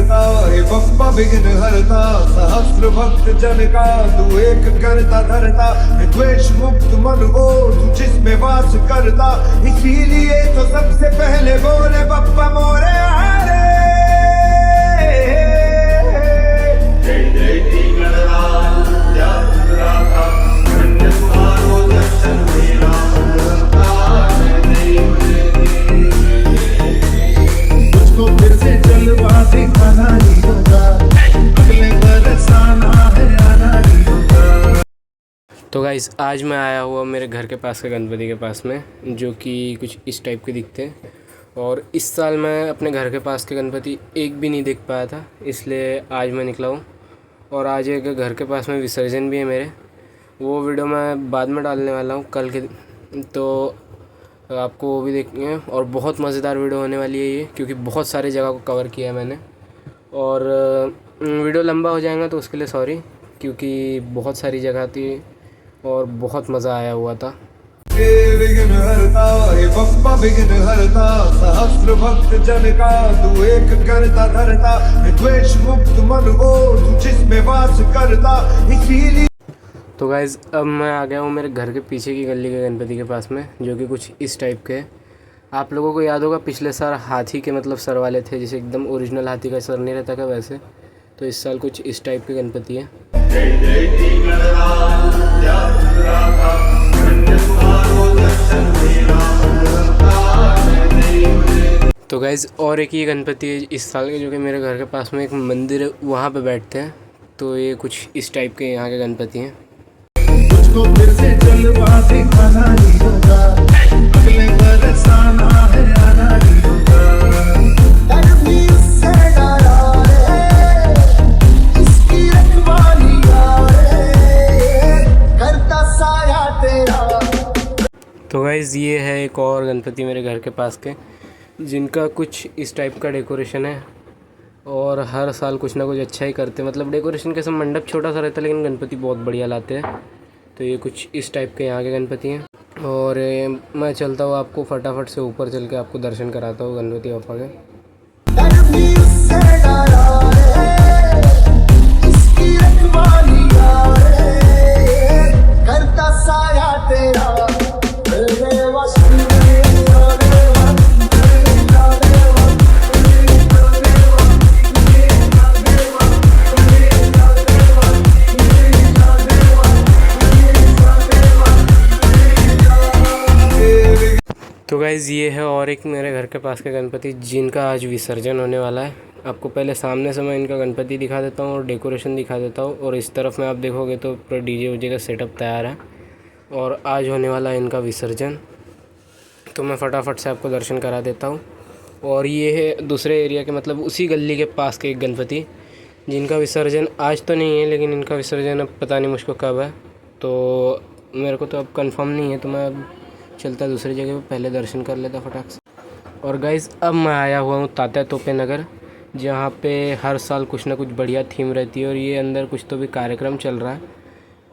करता हे बप्पा विघ्न हरता, सहस्र भक्त जन का तू एक करता धरता, द्वेष मुक्त मन को तू जिसमें वास करता, इसीलिए तो सबसे पहले बोले बप्पा मोरे हरे। जय जय श्री गणराज जगन्नाथ, धन्य तुम्हारो दर्शन मेरा मुझको फिर से जलवा दिखाना ही होगा, अगले बरस आना है आना ही होगा। तो गाइस आज मैं आया हुआ मेरे घर के पास के गणपति के पास में, जो कि कुछ इस टाइप के दिखते हैं। और इस साल मैं अपने घर के पास के गणपति एक भी नहीं देख पाया था, इसलिए आज मैं निकला हूँ। और आज एक घर के पास में विसर्जन भी है मेरे, वो वीडियो मैं बाद में डालने वाला हूँ कल के, तो आपको वो भी देखनी है। और बहुत मज़ेदार वीडियो होने वाली है ये, क्योंकि बहुत सारी जगह को कवर किया है मैंने। और वीडियो लंबा हो जाएगा तो उसके लिए सॉरी, क्योंकि बहुत सारी जगह थी और बहुत मज़ा आया हुआ था। विघ्न हरता हे बप्पा विघ्न हरता, सहस्र भक्त जन का तू एक करता धरता, द्वेष मुक्त मन को तू जिसमें वास करता, इसीलिए। तो गाइज़ अब मैं आ गया हूँ मेरे घर के पीछे की गली के गणपति के पास में, जो कि कुछ इस टाइप के। आप लोगों को याद होगा पिछले साल हाथी के मतलब सर वाले थे, जैसे एकदम ओरिजिनल हाथी का सर नहीं रहता क्या वैसे, तो इस साल कुछ इस टाइप के गणपति है। तो गाइज़ और एक ये गणपति है इस साल के, जो कि मेरे घर के पास में एक मंदिर है वहाँ पे बैठते हैं। तो ये कुछ इस टाइप के यहाँ के गणपति हैं। मुझको फिर से जलवा दिखाना ही होगा, अगले बरस आना है आना ही होगा। डर भी उससे डरा रे, इसकी रखवाली रे, करता साया तेरा। तो गाइज़ ये है एक और गणपति मेरे घर के पास के, जिनका कुछ इस टाइप का डेकोरेशन है। और हर साल कुछ ना कुछ अच्छा ही करते हैं, मतलब डेकोरेशन के सब मंडप छोटा सा रहता है लेकिन गणपति बहुत बढ़िया लाते हैं। तो ये कुछ इस टाइप के यहाँ के गणपति हैं। और मैं चलता हूँ, आपको फटाफट से ऊपर चल के आपको दर्शन कराता हूँ गणपति बापा के। तो गाइज़ ये है और एक मेरे घर के पास के गणपति, जिनका आज विसर्जन होने वाला है। आपको पहले सामने से मैं इनका गणपति दिखा देता हूँ और डेकोरेशन दिखा देता हूँ। और इस तरफ में आप देखोगे तो पूरा डीजे वीजे का सेटअप तैयार है और आज होने वाला है इनका विसर्जन। तो मैं फटाफट से आपको दर्शन करा देता हूँ। और ये है दूसरे एरिया के, मतलब उसी गली के पास के एक गणपति, जिनका विसर्जन आज तो नहीं है, लेकिन इनका विसर्जन अब पता नहीं मुझको कब है, तो मेरे को तो अब कंफर्म नहीं है। तो मैं अब चलता दूसरी जगह पे, पहले दर्शन कर लेता फटाक से। और गाइज़ अब मैं आया हुआ हूँ तात्या तोपे नगर, जहाँ पे हर साल कुछ ना कुछ बढ़िया थीम रहती है। और ये अंदर कुछ तो भी कार्यक्रम चल रहा है।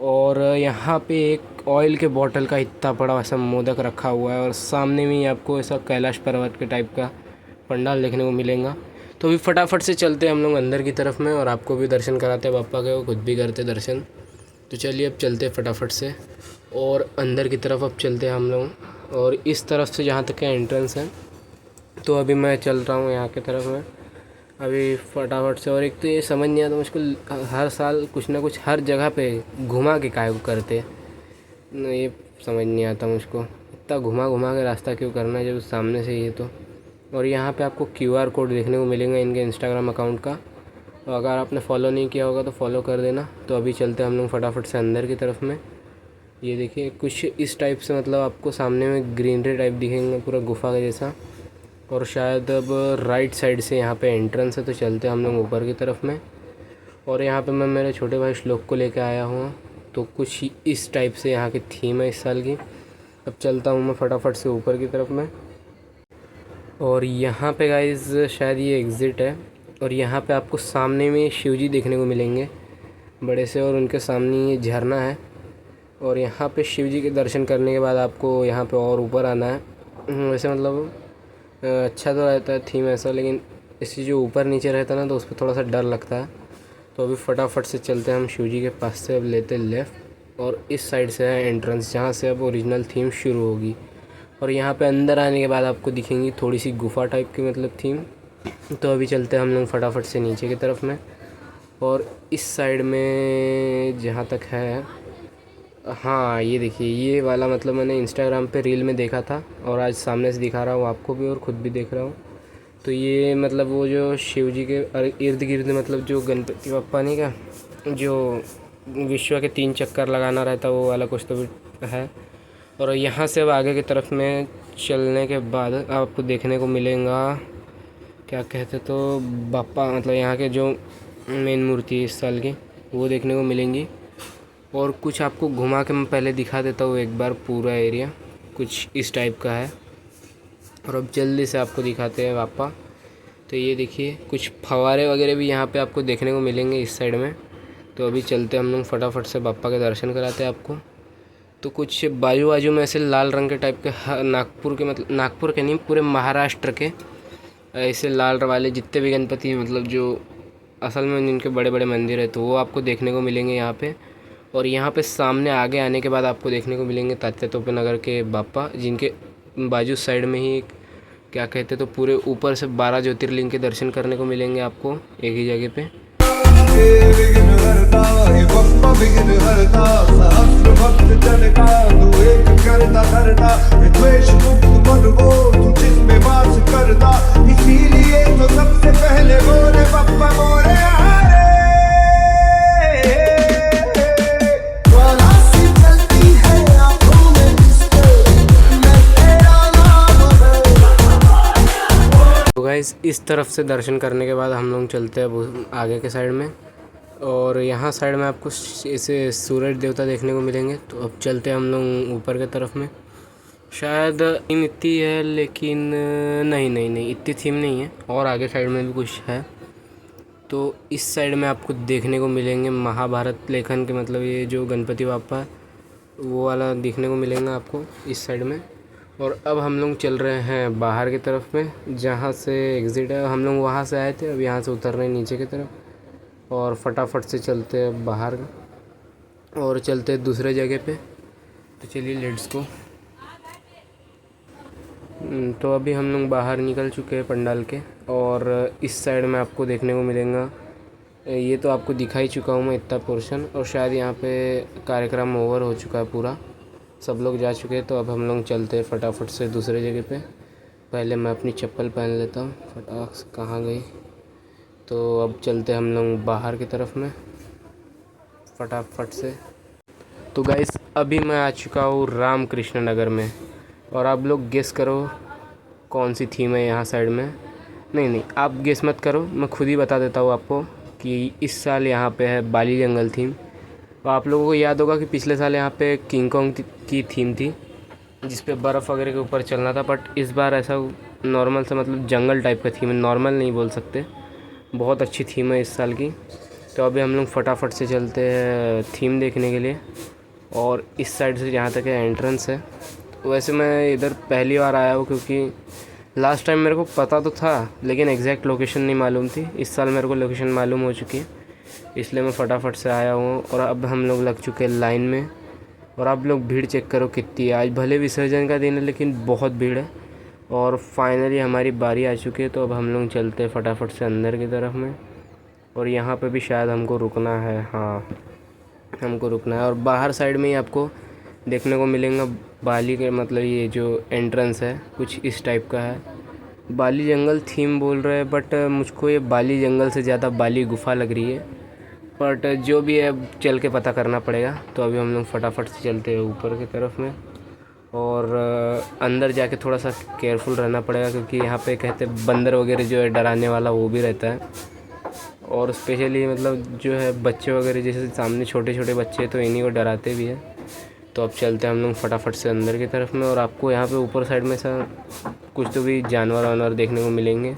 और यहाँ पे एक ऑयल के बोतल का इतना बड़ा ऐसा मोदक रखा हुआ है, और सामने में ही आपको ऐसा कैलाश पर्वत के टाइप का पंडाल देखने को मिलेगा। तो अभी फटाफट से चलते हैं हम लोग अंदर की तरफ में, और आपको भी दर्शन कराते हैं पापा के, वो खुद भी करते दर्शन। तो चलिए अब चलते हैं फटाफट से और अंदर की तरफ अब चलते हैं हम लोग। और इस तरफ से जहाँ तक का एंट्रेंस है, तो अभी मैं चल रहा हूँ यहाँ की तरफ में अभी फटाफट से। और एक तो ये समझ नहीं आता मुझको, हर साल कुछ ना कुछ हर जगह पे घुमा के काहे को करते हैं, ये समझ नहीं आता मुझको, इतना घुमा घुमा के रास्ता क्यों करना है जब सामने से ये तो। और यहाँ पे आपको QR कोड देखने को मिलेगा इनके इंस्टाग्राम अकाउंट का, तो अगर आपने फॉलो नहीं किया होगा तो फॉलो कर देना। तो अभी चलते हैं हम लोग फटाफट से अंदर की तरफ में। ये देखिए कुछ इस टाइप से, मतलब आपको सामने में ग्रीनरी टाइप दिखेंगे पूरा गुफा का जैसा। और शायद अब राइट साइड से यहाँ पे एंट्रेंस है, तो चलते हैं हम लोग ऊपर की तरफ में। और यहाँ पे मैं मेरे छोटे भाई श्लोक को लेकर आया हूँ, तो कुछ इस टाइप से यहाँ की थीम है इस साल की। अब चलता हूँ मैं फटाफट से ऊपर की तरफ में। और यहाँ पे गाइस शायद ये एग्ज़िट है, और यहाँ पे आपको सामने में शिवजी देखने को मिलेंगे बड़े से, और उनके सामने ये झरना है। और यहाँ पे शिवजी के दर्शन करने के बाद आपको यहाँ पे और ऊपर आना है। वैसे मतलब अच्छा तो रहता है थीम ऐसा, लेकिन इससे जो ऊपर नीचे रहता है ना, तो उस पर थोड़ा सा डर लगता है। तो अभी फटाफट से चलते हैं हम शिव जी के पास से। अब लेते लेफ़्ट और इस साइड से है एंट्रेंस, जहाँ से अब ओरिजिनल थीम शुरू होगी। और यहाँ पे अंदर आने के बाद आपको दिखेंगी थोड़ी सी गुफा टाइप की मतलब थीम। तो अभी चलते हैं हम लोग फटाफट से नीचे की तरफ में। और इस साइड में जहाँ तक है, हाँ ये देखिए, ये वाला मतलब मैंने इंस्टाग्राम पे रील में देखा था और आज सामने से दिखा रहा हूँ आपको भी और ख़ुद भी देख रहा हूँ। तो ये मतलब वो जो शिव जी के इर्द गिर्द मतलब जो गणपति बप्पा नहीं का जो विश्व के 3 चक्कर लगाना रहता है, वो वाला कुछ तो भी है। और यहाँ से अब आगे की तरफ में चलने के बाद आपको देखने को मिलेगा, क्या कहते तो बप्पा, मतलब यहाँ के जो मेन मूर्ति है इस साल की, वो देखने को मिलेंगी। और कुछ आपको घुमा के मैं पहले दिखा देता हूँ एक बार, पूरा एरिया कुछ इस टाइप का है। और अब जल्दी से आपको दिखाते हैं बाप्पा। तो ये देखिए, कुछ फव्वारे वगैरह भी यहाँ पे आपको देखने को मिलेंगे इस साइड में। तो अभी चलते हम लोग फटाफट से बाप्पा के दर्शन कराते हैं आपको। तो कुछ बाजू बाजू में ऐसे लाल रंग के टाइप के, नागपुर के, मतलब नागपुर के नहीं, पूरे महाराष्ट्र के ऐसे लाल वाले जितने भी गणपति हैं, मतलब जो असल में जिनके बड़े बड़े मंदिर है, तो वो आपको देखने को मिलेंगे यहाँ पे। और यहाँ पे सामने आगे आने के बाद आपको देखने को मिलेंगे तात्या तोपे नगर के बाप्पा, जिनके बाजू साइड में ही क्या कहते तो पूरे ऊपर से 12 ज्योतिर्लिंग के दर्शन करने को मिलेंगे आपको एक ही जगह पे। विघ्नहर्ता हे बप्पा विघ्नहर्ता, सहस्र भक्त जन का तू एक करता धरता, द्वेष मुक्त मन को तू जिसमें वास करता, इसीलिए तो सबसे पहले बोले बप्पा मोरे हारे। तो गाइस इस तरफ से दर्शन करने के बाद हम लोग चलते हैं आगे के साइड में। और यहाँ साइड में आपको ऐसे सूरज देवता देखने को मिलेंगे। तो अब चलते हैं हम लोग ऊपर की तरफ में। शायद थीम इतनी है, लेकिन नहीं नहीं नहीं, इतनी थीम नहीं है, और आगे साइड में भी कुछ है। तो इस साइड में आपको देखने को मिलेंगे महाभारत लेखन के, मतलब ये जो गणपति बाप्पा है वो वाला देखने को मिलेगा आपको इस साइड में। और अब हम लोग चल रहे हैं बाहर की तरफ में, जहाँ से एग्ज़िट है। हम लोग वहाँ से आए थे, अब यहाँ से उतर रहे हैं नीचे की तरफ। और फटाफट से चलते हैं बाहर और चलते हैं दूसरे जगह पे। तो चलिए लेट्स गो। तो अभी हम लोग बाहर निकल चुके हैं पंडाल के। और इस साइड में आपको देखने को मिलेगा, ये तो आपको दिखा ही चुका हूँ मैं इतना पोर्शन। और शायद यहाँ पे कार्यक्रम ओवर हो चुका है पूरा, सब लोग जा चुके हैं। तो अब हम लोग चलते हैं फटाफट से दूसरे जगह पे। पहले मैं अपनी चप्पल पहन लेता हूँ, फटाक से कहाँ गई। तो अब चलते हम लोग बाहर की तरफ में फटाफट से। तो गाइस अभी मैं आ चुका हूँ रामकृष्ण नगर में। और आप लोग गेस करो कौन सी थीम है यहाँ साइड में। नहीं, आप गेस मत करो, मैं खुद ही बता देता हूँ आपको कि इस साल यहाँ पे है बाली जंगल थीम। तो आप लोगों को याद होगा कि पिछले साल यहाँ पे किंग कॉन्ग की थीम थी, जिस पे बर्फ़ वगैरह के ऊपर चलना था। बट इस बार ऐसा नॉर्मल सा, मतलब जंगल टाइप का थीम है, नॉर्मल नहीं बोल सकते, बहुत अच्छी थीम है इस साल की। तो अभी हम लोग फटाफट से चलते हैं थीम देखने के लिए। और इस साइड से जहाँ तक है एंट्रेंस है। वैसे मैं इधर पहली बार आया हूँ, क्योंकि लास्ट टाइम मेरे को पता तो था, लेकिन एग्जैक्ट लोकेशन नहीं मालूम थी। इस साल मेरे को लोकेशन मालूम हो चुकी है, इसलिए मैं फटाफट से आया हूँ। और अब हम लोग लग चुके हैं लाइन में। और आप लोग भीड़ चेक करो कितनी है। आज भले विसर्जन का दिन है, लेकिन बहुत भीड़ है। और फाइनली हमारी बारी आ चुकी है। तो अब हम लोग चलते हैं फटाफट से अंदर की तरफ में। और यहाँ पे भी शायद हमको रुकना है, हाँ हमको रुकना है। और बाहर साइड में ही आपको देखने को मिलेगा बाली के, मतलब ये जो एंट्रेंस है कुछ इस टाइप का है। बाली जंगल थीम बोल रहे हैं, बट मुझको ये बाली जंगल से ज़्यादा बाली गुफा लग रही है। बट जो भी है चल के पता करना पड़ेगा। तो अभी हम लोग फटाफट से चलते हैं ऊपर की तरफ में। और अंदर जाके थोड़ा सा केयरफुल रहना पड़ेगा, क्योंकि यहाँ पे कहते बंदर वगैरह जो है डराने वाला वो भी रहता है। और स्पेशली मतलब जो है बच्चे वगैरह, जैसे सामने छोटे छोटे बच्चे, तो इन्हीं को डराते भी है। तो अब चलते हैं हम लोग फटाफट से अंदर की तरफ में। और आपको यहाँ पे ऊपर साइड में सा कुछ तो भी जानवर वानवर देखने को मिलेंगे।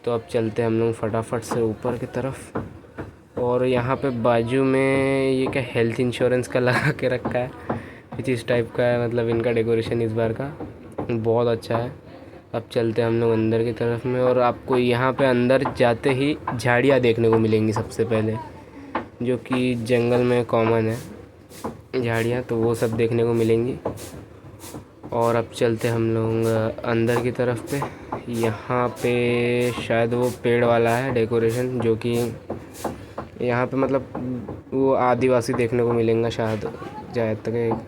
तो अब चलते हैं हम लोग फटाफट से ऊपर की तरफ। और यहाँ पे बाजू में ये क्या हेल्थ इंश्योरेंस का लगा के रखा है, कुछ इस टाइप का है। मतलब इनका डेकोरेशन इस बार का बहुत अच्छा है। अब चलते हैं हम लोग अंदर की तरफ में। और आपको यहाँ पे अंदर जाते ही झाड़ियाँ देखने को मिलेंगी सबसे पहले, जो कि जंगल में कॉमन है झाड़ियाँ, तो वो सब देखने को मिलेंगी। और अब चलते हम लोग अंदर की तरफ पे। यहाँ पे शायद वो पेड़ वाला है डेकोरेशन, जो कि यहाँ पे मतलब वो आदिवासी देखने को मिलेंगे शायद जहाँ तक।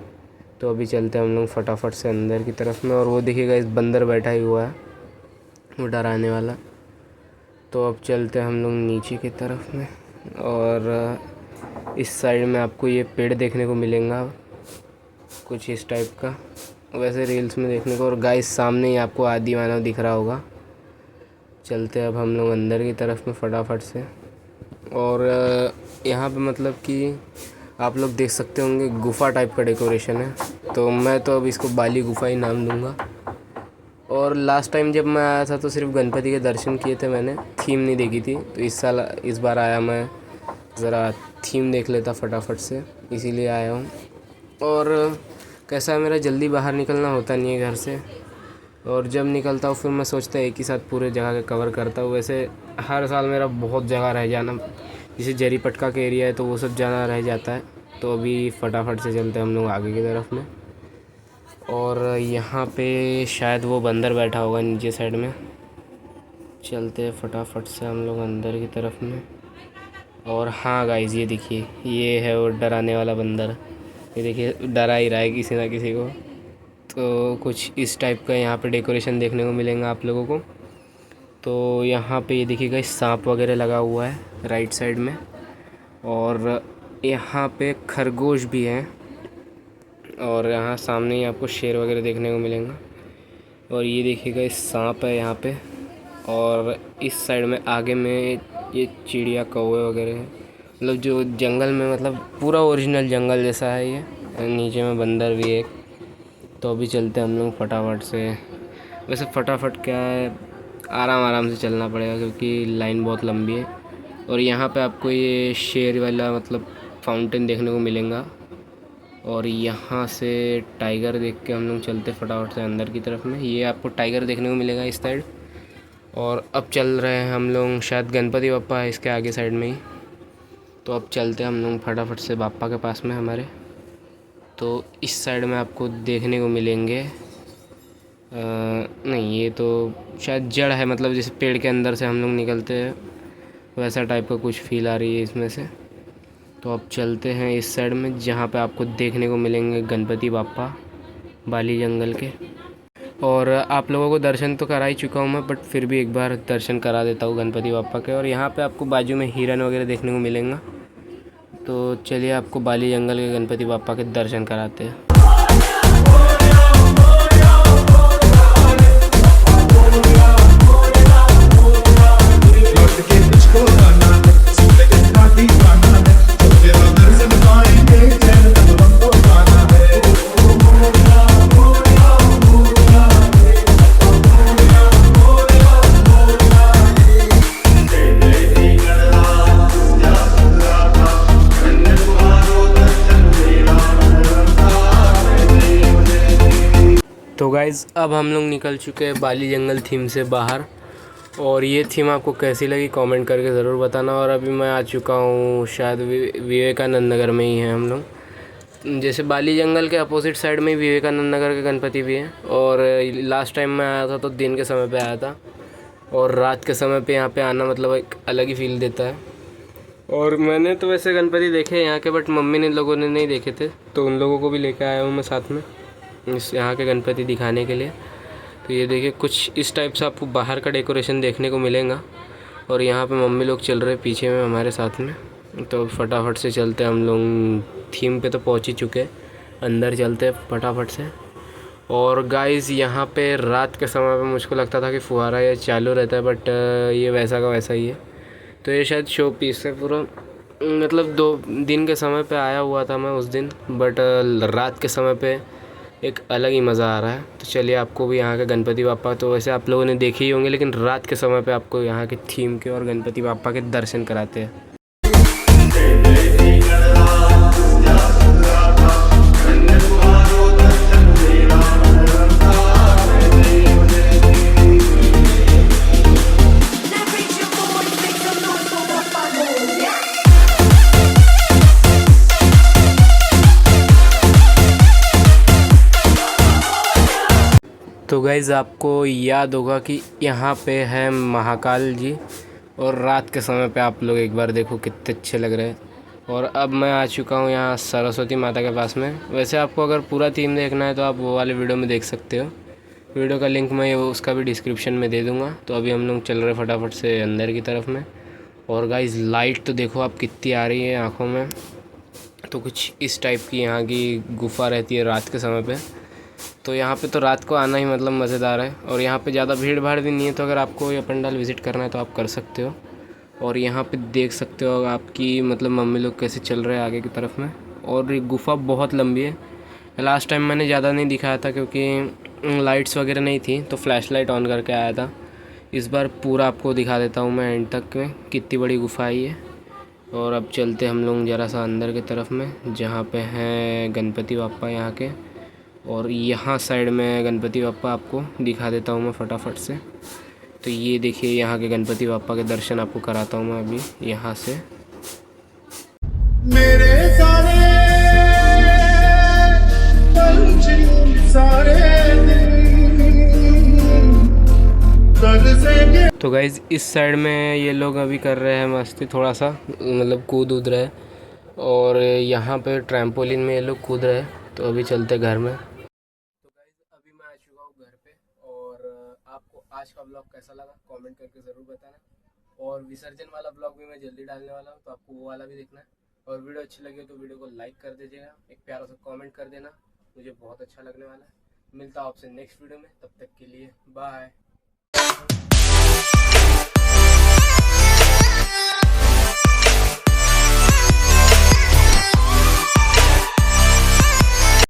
तो अभी चलते हैं हम लोग फटाफट से अंदर की तरफ में। और वो देखिएगा इस बंदर बैठा ही हुआ है, वो डराने वाला। तो अब चलते हैं हम लोग नीचे की तरफ में। और इस साइड में आपको ये पेड़ देखने को मिलेगा कुछ इस टाइप का, वैसे रील्स में देखने को। और गाइस सामने ही आपको आदि मानव दिख रहा होगा। चलते हैं अब हम लोग अंदर की तरफ में फटाफट से। और यहाँ पे मतलब कि आप लोग देख सकते होंगे गुफ़ा टाइप का डेकोरेशन है, तो मैं तो अब इसको बाली गुफ़ा ही नाम दूंगा। और लास्ट टाइम जब मैं आया था तो सिर्फ गणपति के दर्शन किए थे मैंने, थीम नहीं देखी थी। तो इस बार आया मैं ज़रा थीम देख लेता फटाफट से, इसीलिए आया हूँ। और कैसा है, मेरा जल्दी बाहर निकलना होता नहीं है घर से, और जब निकलता हूँ फिर मैं सोचता है एक ही साथ पूरे जगह के कवर करता हूँ। वैसे हर साल मेरा बहुत जगह रह जाना, जैसे जरी पटका के एरिया है तो वो सब जाना रह जाता है। तो अभी फटाफट से चलते हैं हम लोग आगे की तरफ में। और यहाँ पे शायद वो बंदर बैठा होगा नीचे साइड में। चलते हैं फटाफट से हम लोग अंदर की तरफ में। और हाँ गाइस, ये देखिए, ये है वो डराने वाला बंदर। ये देखिए डरा ही रहा है किसी ना किसी को। तो कुछ इस टाइप का यहाँ पे डेकोरेशन देखने को मिलेगा आप लोगों को। तो यहाँ पे ये देखिएगा सांप वगैरह लगा हुआ है राइट साइड में। और यहाँ पे खरगोश भी हैं। और यहाँ सामने ही आपको शेर वगैरह देखने को मिलेगा। और ये देखिएगा इस सांप है यहाँ पे। और इस साइड में आगे में ये चिड़िया कौवे वगैरह हैं, मतलब जो जंगल में, मतलब पूरा ओरिजिनल जंगल जैसा है ये। नीचे में बंदर भी है। तो अभी चलते हैं हम लोग फटाफट से। वैसे फटाफट क्या है, आराम से चलना पड़ेगा क्योंकि लाइन बहुत लंबी है। और यहाँ पे आपको ये शेर वाला मतलब फाउंटेन देखने को मिलेगा। और यहाँ से टाइगर देख के हम लोग चलते फटाफट से अंदर की तरफ में। ये आपको टाइगर देखने को मिलेगा इस साइड। और अब चल रहे हैं हम लोग, शायद गणपति बप्पा है इसके आगे साइड में ही। तो अब चलते हैं हम लोग फटाफट से बाप्पा के पास में हमारे। तो इस साइड में आपको देखने को मिलेंगे नहीं, ये तो शायद जड़ है, मतलब जैसे पेड़ के अंदर से हम लोग निकलते हैं वैसा टाइप का कुछ फील आ रही है इसमें से। तो अब चलते हैं इस साइड में, जहाँ पे आपको देखने को मिलेंगे गणपति बाप्पा बाली जंगल के। और आप लोगों को दर्शन तो करा ही चुका हूँ मैं, बट फिर भी एक बार दर्शन करा देता हूँ गणपति बाप्पा के। और यहाँ पे आपको बाजू में हिरन वगैरह देखने को मिलेंगे। तो चलिए आपको बाली जंगल के गणपति बाप्पा के दर्शन कराते हैं। तो गाइज़ अब हम लोग निकल चुके हैं बाली जंगल थीम से बाहर। और ये थीम आपको कैसी लगी कमेंट करके ज़रूर बताना। और अभी मैं आ चुका हूँ शायद विवेकानंद नगर में ही है हम लोग। जैसे बाली जंगल के अपोजिट साइड में विवेकानंद नगर के गणपति भी है। और लास्ट टाइम मैं आया था तो दिन के समय पे आया था, और रात के समय पे यहाँ पे आना मतलब एक अलग ही फील देता है। और मैंने तो वैसे गणपति देखे यहाँ के, बट मम्मी ने लोगों ने नहीं देखे थे, तो उन लोगों को भी लेकर आया हूँ मैं साथ में इस यहाँ के गणपति दिखाने के लिए। तो ये देखिए कुछ इस टाइप से आपको बाहर का डेकोरेशन देखने को मिलेगा। और यहाँ पे मम्मी लोग चल रहे पीछे में हमारे साथ में। तो फटाफट से चलते हैं हम लोग, थीम पे तो पहुँच ही चुके, अंदर चलते हैं फटाफट से। और गाइस यहाँ पे रात के समय पे मुझको लगता था कि फुहारा ये चालू रहता है, बट ये वैसा का वैसा ही है। तो ये शायद शो पीस है पूरा, मतलब 2 दिन के समय पे आया हुआ था मैं उस दिन, बट रात के समय पे एक अलग ही मज़ा आ रहा है। तो चलिए आपको भी यहाँ के गणपति बाप्पा तो वैसे आप लोगों ने देखे ही होंगे, लेकिन रात के समय पे आपको यहाँ के थीम के और गणपति बाप्पा के दर्शन कराते हैं। तो गाइज़ आपको याद होगा कि यहाँ पे है महाकाल जी, और रात के समय पे आप लोग एक बार देखो कितने अच्छे लग रहे हैं। और अब मैं आ चुका हूँ यहाँ सरस्वती माता के पास में। वैसे आपको अगर पूरा थीम देखना है तो आप वो वाले वीडियो में देख सकते हो। वीडियो का लिंक मैं उसका भी डिस्क्रिप्शन में दे दूँगा। तो अभी हम लोग चल रहे फटाफट से अंदर की तरफ में। और गाइज़ लाइट तो देखो आप कितनी आ रही है आँखों में। तो कुछ इस टाइप की यहाँ की गुफ़ा रहती है रात के समय पे। तो यहाँ पे तो रात को आना ही मतलब मज़ेदार है। और यहाँ पे ज़्यादा भीड़ भाड़ भी नहीं है, तो अगर आपको ये पंडाल विज़िट करना है तो आप कर सकते हो। और यहाँ पे देख सकते हो आपकी मतलब मम्मी लोग कैसे चल रहे हैं आगे की तरफ में। और ये गुफ़ा बहुत लंबी है। लास्ट टाइम मैंने ज़्यादा नहीं दिखाया था क्योंकि लाइट्स वगैरह नहीं थी, तो फ्लैश लाइट ऑन करके आया था। इस बार पूरा आपको दिखा देता हूँ मैं एंड तक में कितनी बड़ी गुफ़ा है ये। और अब चलते हम लोग ज़रा सा अंदर की तरफ में, जहाँ पे हैं गणपति बापा यहाँ के। और यहाँ साइड में गणपति बापा आपको दिखा देता हूँ मैं फटाफट से। तो ये देखिए यहाँ के गणपति बापा के दर्शन आपको कराता हूँ मैं अभी यहाँ से। मेरे सारे पंछी सारे तो गाइज़ इस साइड में ये लोग अभी कर रहे हैं मस्ती, थोड़ा सा मतलब कूद उद रहे हैं। और यहाँ पे ट्रैम्पोलिन में ये लोग कूद रहे हैं। तो अभी चलते घर में। तो गाइज़ अभी मैं आ चुका हूँ घर पे। और आपको आज का ब्लॉग कैसा लगा कमेंट करके ज़रूर बताना। और विसर्जन वाला ब्लॉग भी मैं जल्दी डालने वाला हूँ, तो आपको वो वाला भी देखना है। और वीडियो अच्छी लगी तो वीडियो को लाइक कर दीजिएगा, एक प्यारा सा कमेंट कर देना, मुझे बहुत अच्छा लगने वाला है। मिलता हूँ आपसे नेक्स्ट वीडियो में, तब तक के लिए बाय।